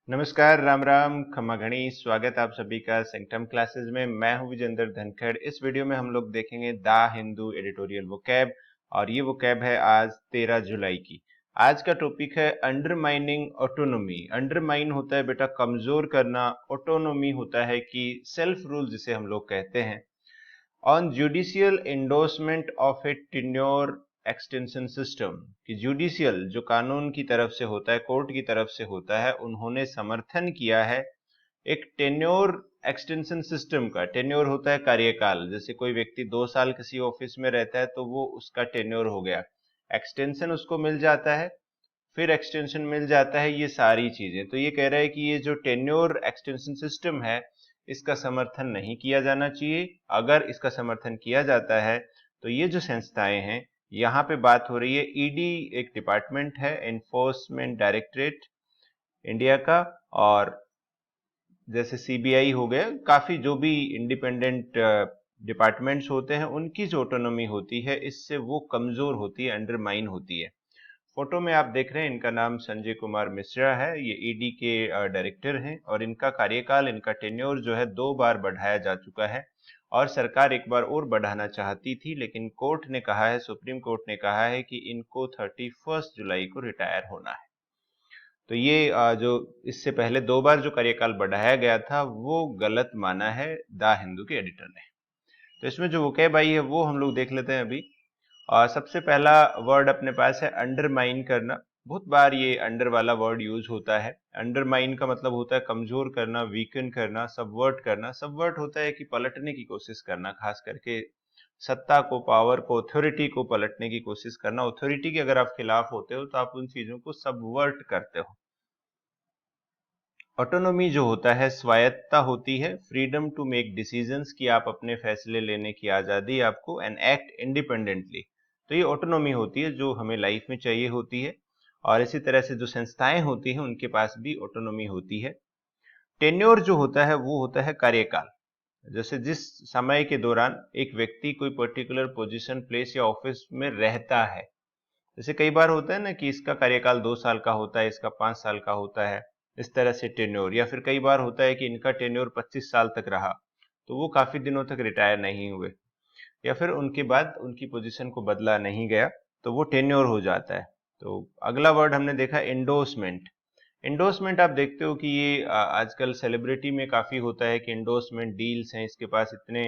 नमस्कार, राम राम, खमा घणी। स्वागत आप सभी का सेंटम क्लासेस में। मैं हूं विजेंद्र धनखड़। इस वीडियो में हम लोग देखेंगे द हिंदू एडिटोरियल वोकैब, और ये वोकैब है आज 13 जुलाई की। आज का टॉपिक है अंडरमाइनिंग ऑटोनोमी। अंडरमाइन होता है बेटा कमजोर करना, ऑटोनोमी होता है कि सेल्फ रूल जिसे हम लोग कहते हैं। On judicial endorsement of A tenure extension system, कि जुडिशियल जो कानून की तरफ से होता है, कोर्ट की तरफ से होता है, उन्होंने समर्थन किया है एक टेन्योर एक्सटेंशन सिस्टम का। टेन्योर होता है कार्यकाल। जैसे कोई व्यक्ति 2 साल किसी ऑफिस में रहता है तो वो उसका टेन्योर हो गया, एक्सटेंशन उसको मिल जाता है, फिर एक्सटेंशन मिल जाता है, ये सारी चीजें। तो ये कह रहा है कि ये जो टेन्योर एक्सटेंशन सिस्टम है इसका समर्थन नहीं किया जाना चाहिए। अगर इसका समर्थन किया जाता है तो ये जो संस्थाएं हैं, यहाँ पे बात हो रही है ईडी एक डिपार्टमेंट है, एनफोर्समेंट डायरेक्टरेट इंडिया का, और जैसे सीबीआई हो गया, काफी जो भी इंडिपेंडेंट डिपार्टमेंट्स होते हैं उनकी जो ऑटोनॉमी होती है इससे वो कमजोर होती है, अंडरमाइन होती है। फोटो में आप देख रहे हैं, इनका नाम संजय कुमार मिश्रा है। ये ईडी के डायरेक्टर हैं और इनका कार्यकाल, इनका टेन्योर जो है 2 बार बढ़ाया जा चुका है, और सरकार एक बार और बढ़ाना चाहती थी, लेकिन कोर्ट ने कहा है, सुप्रीम कोर्ट ने कहा है कि इनको 31 जुलाई को रिटायर होना है। तो ये जो इससे पहले 2 बार जो कार्यकाल बढ़ाया गया था वो गलत माना है द हिंदू के एडिटर ने। तो इसमें जो वोकैब आई है वो हम लोग देख लेते हैं अभी। और सबसे पहला वर्ड अपने पास है अंडरमाइन करना। बहुत बार ये अंडर वाला वर्ड यूज होता है। अंडरमाइन का मतलब होता है कमजोर करना, वीकन करना, सबवर्ट करना। सबवर्ट होता है कि पलटने की कोशिश करना, खास करके सत्ता को, पावर को, अथॉरिटी को पलटने की कोशिश करना। अथॉरिटी के अगर आप खिलाफ होते हो तो आप उन चीजों को सबवर्ट करते हो। ऑटोनॉमी जो होता है स्वायत्तता होती है, फ्रीडम टू मेक डिसीजंस, की आप अपने फैसले लेने की आजादी आपको, एंड एक्ट इंडिपेंडेंटली। तो ये ऑटोनॉमी होती है जो हमें लाइफ में चाहिए होती है। और इसी तरह से जो संस्थाएं होती हैं उनके पास भी ऑटोनॉमी होती है। टेन्योर जो होता है वो होता है कार्यकाल। जैसे जिस समय के दौरान एक व्यक्ति कोई पर्टिकुलर पोजीशन, प्लेस या ऑफिस में रहता है। जैसे कई बार होता है ना कि इसका कार्यकाल 2 साल का होता है, इसका 5 साल का होता है, इस तरह से टेन्योर। या फिर कई बार होता है कि इनका टेन्योर 25 साल तक रहा, तो वो काफी दिनों तक रिटायर नहीं हुए, या फिर उनके बाद उनकी पोजीशन को बदला नहीं गया, तो वो टेन्योर हो जाता है। तो अगला वर्ड हमने देखा एंडोर्समेंट। एंडोर्समेंट आप देखते हो कि ये आजकल सेलिब्रिटी में काफी होता है कि एंडोर्समेंट डील्स हैं, इसके पास इतने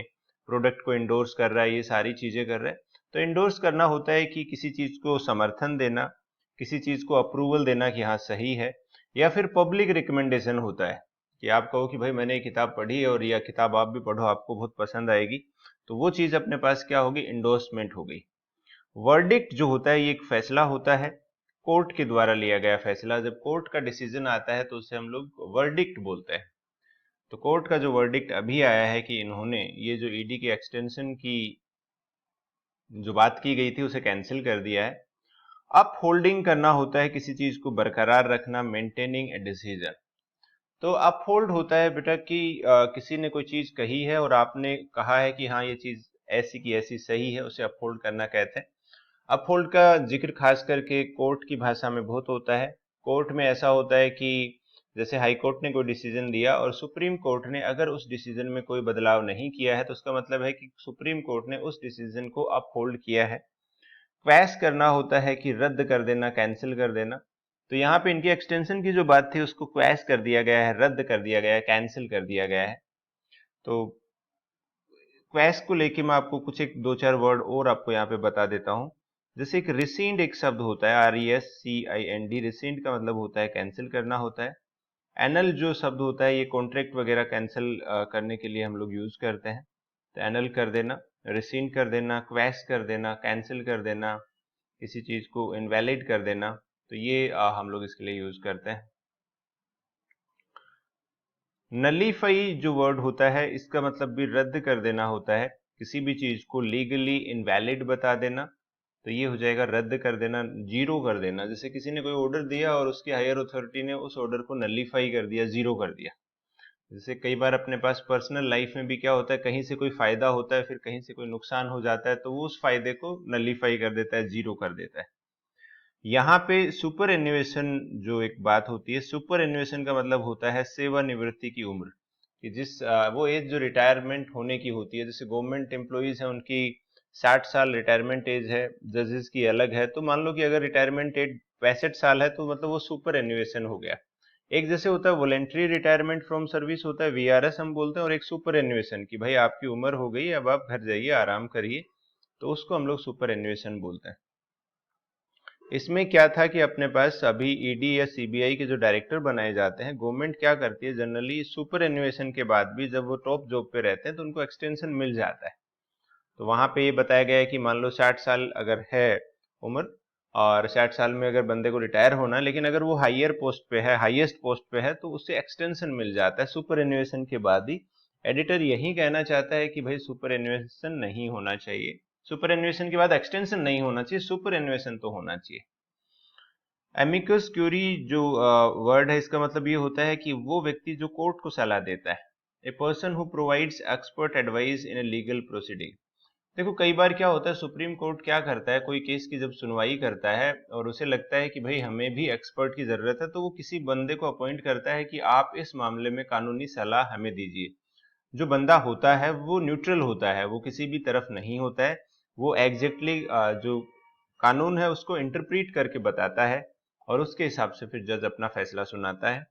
प्रोडक्ट को एंडोर्स कर रहा है, ये सारी चीजें कर रहा है। तो एंडोर्स करना होता है कि किसी चीज को समर्थन देना, किसी चीज को अप्रूवल देना कि हाँ सही है। या फिर पब्लिक रिकमेंडेशन होता है कि आप कहो कि भाई मैंने ये किताब पढ़ी है और यह किताब आप भी पढ़ो, आपको बहुत पसंद आएगी, तो वो चीज अपने पास क्या होगी, एंडोर्समेंट हो गई। वर्डिक्ट जो होता है ये एक फैसला होता है, कोर्ट के द्वारा लिया गया फैसला। जब कोर्ट का डिसीजन आता है तो उसे हम लोग वर्डिक्ट बोलते हैं। तो कोर्ट का जो वर्डिक्ट अभी आया है कि इन्होंने ये जो ईडी की एक्सटेंशन की जो बात की गई थी उसे कैंसिल कर दिया है। अप होल्डिंग करना होता है किसी चीज को बरकरार रखना, मेंटेनिंग ए डिसीजन। तो अप होल्ड होता है बेटा कि किसी ने कोई चीज कही है और आपने कहा है कि हाँ ये चीज ऐसी की ऐसी सही है, उसे अप होल्ड करना कहते हैं। अपहोल्ड का जिक्र खास करके कोर्ट की भाषा में बहुत होता है। कोर्ट में ऐसा होता है कि जैसे हाई कोर्ट ने कोई डिसीजन दिया और सुप्रीम कोर्ट ने अगर उस डिसीजन में कोई बदलाव नहीं किया है तो उसका मतलब है कि सुप्रीम कोर्ट ने उस डिसीजन को अपहोल्ड किया है। क्वैश करना होता है कि रद्द कर देना, कैंसिल कर देना। तो यहाँ पे इनकी एक्सटेंशन की जो बात थी उसको क्वैश कर दिया गया है, रद्द कर दिया गया है, कैंसिल कर दिया गया है। तो क्वैश को लेके मैं आपको कुछ एक दो चार वर्ड और आपको यहाँ पे बता देता हूँ। जैसे एक रिसींड एक शब्द होता है, RESCIND। रिसींड का मतलब होता है कैंसिल करना होता है। एनल जो शब्द होता है ये कॉन्ट्रैक्ट वगैरह कैंसिल करने के लिए हम लोग यूज करते हैं। तो एनल कर देना, रिसींड कर देना, क्वैश कर देना, कैंसिल कर देना, किसी चीज को इनवैलिड कर देना। तो ये हम लोग इसके लिए यूज करते हैं। नलीफाई जो वर्ड होता है इसका मतलब भी रद्द कर देना होता है, किसी भी चीज को लीगली इनवैलिड बता देना। तो ये हो जाएगा रद्द कर देना, जीरो कर देना। जैसे किसी ने कोई ऑर्डर दिया और उसकी हायर अथॉरिटी ने उस ऑर्डर को नलीफाई कर दिया, जीरो कर दिया। जैसे कई बार अपने पास पर्सनल लाइफ में भी क्या होता है, कहीं से कोई फायदा होता है, फिर कहीं से कोई नुकसान हो जाता है, तो वो उस फायदे को नलीफाई कर देता है, जीरो कर देता है। यहाँ पे सुपर एन्युएशन जो एक बात होती है, सुपर एन्युएशन का मतलब होता है सेवानिवृत्ति की उम्र, कि वो एज जो रिटायरमेंट होने की होती है, जैसे गवर्नमेंट एम्प्लॉइज है उनकी 60 साल रिटायरमेंट एज है, जजेस की अलग है। तो मान लो कि अगर रिटायरमेंट एज 65 साल है तो मतलब वो सुपर एन्युएशन हो गया। एक जैसे होता है वॉलेंट्री रिटायरमेंट फ्रॉम सर्विस होता है, वीआरएस हम बोलते हैं, और एक सुपर एन्युएशन की भाई आपकी उम्र हो गई, अब आप घर जाइए आराम करिए, तो उसको हम लोग सुपर एन्युएशन बोलते हैं। इसमें क्या था कि अपने पास अभी ईडी या सीबीआई के जो डायरेक्टर बनाए जाते हैं, गवर्नमेंट क्या करती है जनरली सुपर एन्युएशन के बाद भी जब वो टॉप जॉब पे रहते हैं तो उनको एक्सटेंशन मिल जाता है। तो वहां पे ये बताया गया है कि मान लो 60 साल अगर है उम्र, और 60 साल में अगर बंदे को रिटायर होना है, लेकिन अगर वो हाईयर पोस्ट पे है, हाईएस्ट पोस्ट पे है, तो उससे एक्सटेंशन मिल जाता है सुपर एन्युएशन के बाद ही। एडिटर यही कहना चाहता है कि भाई सुपर एन्युएशन नहीं होना चाहिए, सुपर एन्युएशन के बाद एक्सटेंशन नहीं होना चाहिए, सुपर एन्युएशन तो होना चाहिए। एमिकस क्यूरी जो वर्ड है, इसका मतलब ये होता है कि वो व्यक्ति जो कोर्ट को सलाह देता है, a person who provides expert advice in a legal proceeding. देखो कई बार क्या होता है, सुप्रीम कोर्ट क्या करता है, कोई केस की जब सुनवाई करता है और उसे लगता है कि भाई हमें भी एक्सपर्ट की जरूरत है, तो वो किसी बंदे को अपॉइंट करता है कि आप इस मामले में कानूनी सलाह हमें दीजिए। जो बंदा होता है वो न्यूट्रल होता है, वो किसी भी तरफ नहीं होता है, वो एग्जैक्टली जो कानून है उसको इंटरप्रीट करके बताता है, और उसके हिसाब से फिर जज अपना फैसला सुनाता है।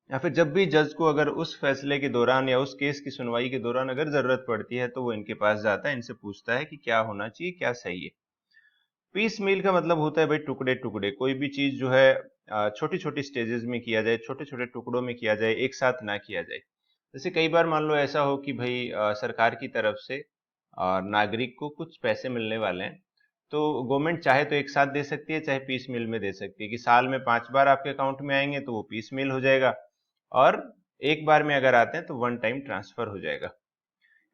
या फिर जब भी जज को अगर उस फैसले के दौरान या उस केस की सुनवाई के दौरान अगर जरूरत पड़ती है तो वो इनके पास जाता है, इनसे पूछता है कि क्या होना चाहिए, क्या सही है। पीस मील का मतलब होता है भाई टुकड़े टुकड़े, कोई भी चीज जो है छोटी छोटी स्टेजेस में किया जाए, छोटे छोटे टुकड़ों में किया जाए, एक साथ ना किया जाए। जैसे कई बार मान लो ऐसा हो कि भाई सरकार की तरफ से नागरिक को कुछ पैसे मिलने वाले हैं, तो गवर्नमेंट चाहे तो एक साथ दे सकती है, चाहे पीस मील में दे सकती है, कि साल में 5 बार आपके अकाउंट में आएंगे तो वो पीस मील हो जाएगा, और एक बार में अगर आते हैं तो वन टाइम ट्रांसफर हो जाएगा।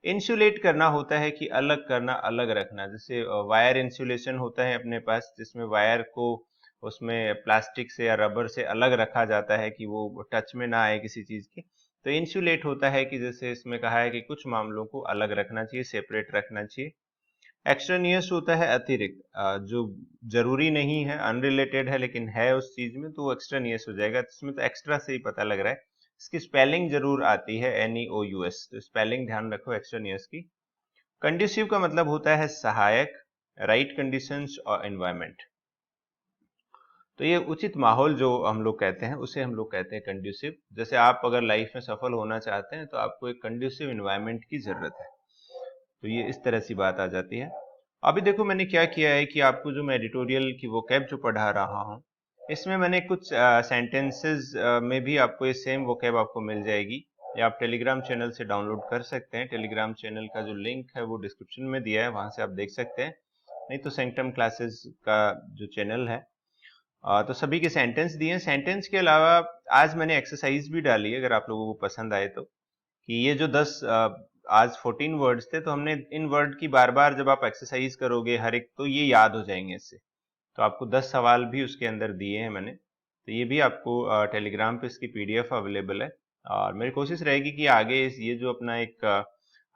इंसुलेट करना होता है कि अलग करना, अलग रखना। जैसे वायर इंसुलेशन होता है अपने पास, जिसमें वायर को उसमें प्लास्टिक से या रबर से अलग रखा जाता है कि वो टच में ना आए किसी चीज के। तो इंसुलेट होता है कि जैसे इसमें कहा है कि कुछ मामलों को अलग रखना चाहिए, सेपरेट रखना चाहिए। एक्सट्रानियस होता है अतिरिक्त, जो जरूरी नहीं है, अनरिलेटेड है, लेकिन है उस चीज में, तो वो एक्सट्रानियस हो जाएगा। इसमें तो एक्स्ट्रा से ही पता लग रहा है। इसकी स्पेलिंग जरूर आती है NEOUS, तो स्पेलिंग ध्यान रखो एक्सट्रानियस की। कंड्यूसिव का मतलब होता है सहायक, राइट कंडीशंस और एनवायरमेंट। तो ये उचित माहौल जो हम लोग कहते हैं उसे हम लोग कहते हैं कंड्यूसिव। जैसे आप अगर लाइफ में सफल होना चाहते हैं तो आपको एक कंड्यूसिव एनवायरमेंट की जरूरत है। तो ये इस तरह सी बात आ जाती है। अभी देखो मैंने क्या किया है कि आपको जो मैं एडिटोरियल की वोकैब जो पढ़ा रहा हूँ, इसमें मैंने कुछ सेंटेंसेस में भी आपको ये सेम वोकैब आपको मिल जाएगी, या आप टेलीग्राम चैनल से डाउनलोड कर सकते हैं। टेलीग्राम चैनल का जो लिंक है वो डिस्क्रिप्शन में दिया है, वहां से आप देख सकते हैं। नहीं तो सेंक्टम क्लासेस का जो चैनल है, तो सभी के सेंटेंस दिए हैं। सेंटेंस के अलावा आज मैंने एक्सरसाइज भी डाली है, अगर आप लोगों को पसंद आए तो, कि ये जो 10 आज 14 वर्ड्स थे, तो हमने इन वर्ड की बार बार जब आप एक्सरसाइज करोगे हर एक, तो ये याद हो जाएंगे इससे। तो आपको 10 सवाल भी उसके अंदर दिए हैं मैंने, तो ये भी आपको टेलीग्राम पे इसकी PDF अवेलेबल है। और मेरी कोशिश रहेगी कि आगे ये जो अपना एक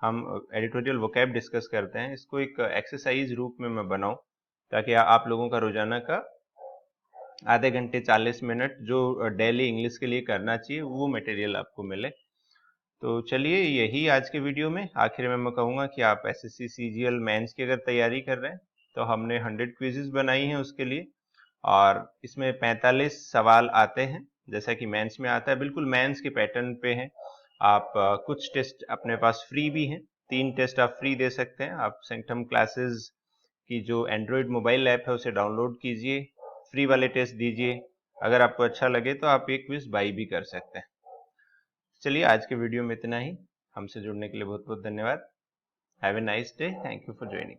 हम एडिटोरियल वोकैब डिस्कस करते हैं, इसको एक एक्सरसाइज रूप में मैं बनाऊं, ताकि आप लोगों का रोजाना का आधे घंटे 40 मिनट जो डेली इंग्लिश के लिए करना चाहिए वो मटेरियल आपको मिले। तो चलिए यही आज के वीडियो में। आखिर में मैं कहूँगा कि आप SSC CGL मेंस की अगर तैयारी कर रहे हैं तो हमने 100 क्विजेज बनाई हैं उसके लिए, और इसमें 45 सवाल आते हैं, जैसा कि मेंस में आता है, बिल्कुल मेंस के पैटर्न पे हैं। आप कुछ टेस्ट अपने पास फ्री भी हैं, 3 टेस्ट आप फ्री दे सकते हैं। आप सेंक्टम क्लासेस की जो एंड्रॉयड मोबाइल ऐप है उसे डाउनलोड कीजिए, फ्री वाले टेस्ट दीजिए। अगर आपको अच्छा लगे तो आप एक क्विज बाई भी कर सकते हैं। चलिए आज के वीडियो में इतना ही। हमसे जुड़ने के लिए बहुत बहुत धन्यवाद। Have a nice day. Thank you for joining.